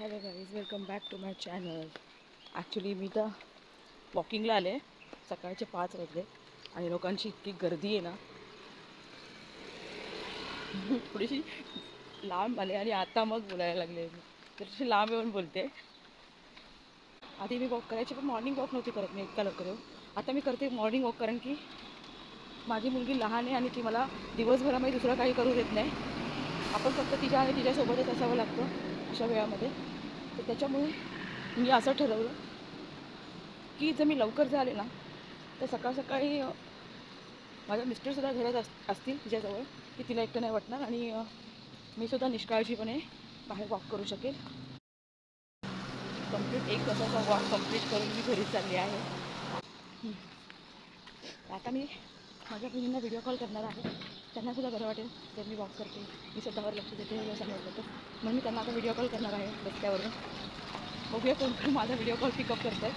Hello guys, welcome back to my channel. Actually मी तर वॉकिंगला आले. सकाळचे 5 वाजले आणि लोकांची इतकी गर्दी आहे ना, थोडीशी लांब आले आणि आता मग बोलायला लागले. मी थोडीशी लांब येऊन बोलते. आधी मी वॉक करायची, पण मॉर्निंग वॉक नव्हती करत मी इतका लवकर येऊन. आता मी करते मॉर्निंग वॉक, कारण की माझी मुलगी लहान आहे आणि ती मला दिवसभरामध्ये दुसरं काही करू देत नाही. आपण फक्त तिच्या आणि तिच्यासोबतच असावं लागतं अशा वेळामध्ये. तर त्याच्यामुळे मी असं ठरवलं की जर मी लवकर जर आले ना, तर सकाळ सकाळी माझे मिस्टरसुद्धा घरात असतील तिच्याजवळ, की तिला एकटं नाही वाटणार आणि मी सुद्धा निष्काळजीपणे बाहेर वॉक करू शकेल. कंप्लीट 1 तासाचा वॉक कंप्लीट करून मी घरी चालली आहे. आता मी माझ्या बहिणींना व्हिडिओ कॉल करणार आहे. त्यांनासुद्धा बरं वाटेल जर मी वॉक करते, मी स्वतःवर लक्ष देते हे असं वाटतं. तर म्हणून मी त्यांना आता व्हिडिओ कॉल करणार आहे रस्त्यावरून. बघूया कोण कोण माझा व्हिडिओ कॉल पिकअप करत आहे.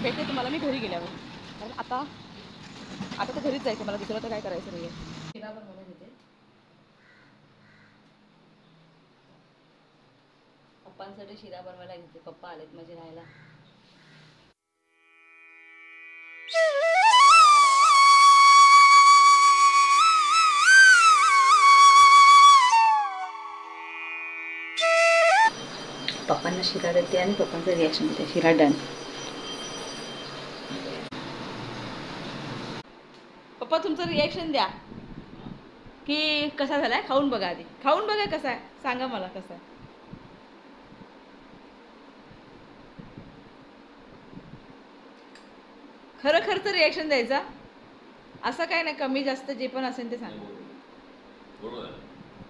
भेटते तुम्हाला मी घरी गेल्यावर, कारण आता तर घरीच जायचं मला, दुसरं तर काय करायचं नाही आहे. शिरा बनवायला घेते. पप्पांसाठी शिरा बनवायला घेते. पप्पा आलेत माझे राहायला. पप्पांना शिरा देते आणि पप्पांचं रिॲक्शन देते. शिरा डन. पप्पा तुमचं रिॲक्शन द्या की कसा झालाय. खाऊन बघा, आधी खाऊन बघा कसा आहे, सांगा मला कसा आहे. खरं खरंच रिॲक्शन द्यायचा, असं काय नाही, कमी जास्त जे पण असेल ते सांगा.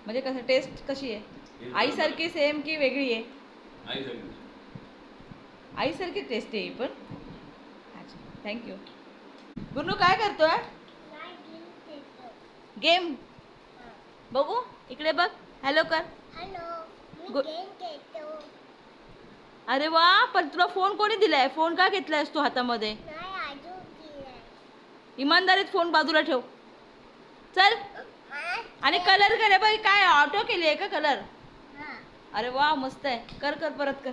म्हणजे कसं, टेस्ट कशी आहे, आईसारखी सेम की वेगळी आहे? आईसारखी टेस्ट आहे पण. अच्छा, थँक्यू. गुन्नू काय करतोय? गेम. बघू इकडे बघ, हॅलो कर. अरे वा, पण तुला फोन कोणी दिलाय? फोन का घेतलायस तू हातामध्ये? इमानदारीत फोन बाजूला ठेव. चल. आणि कलर करे बघ, काय ऑटो केली आहे का कलर? अरे वा, मस्त आहे. कर कर, परत कर.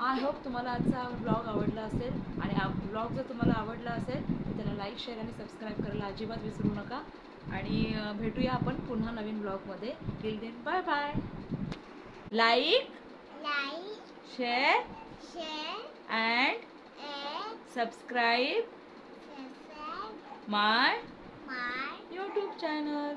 आय होप तुम्हाला आजचा ब्लॉग आवडला असेल, आणि हा ब्लॉग जर तुम्हाला आवडला असेल तर त्याला लाईक, शेअर आणि सबस्क्राईब करायला अजिबात विसरू नका. आणि भेटूया आपण पुन्हा नवीन ब्लॉगमध्ये. Till then, bye bye. Like, share and subscribe my YouTube channel.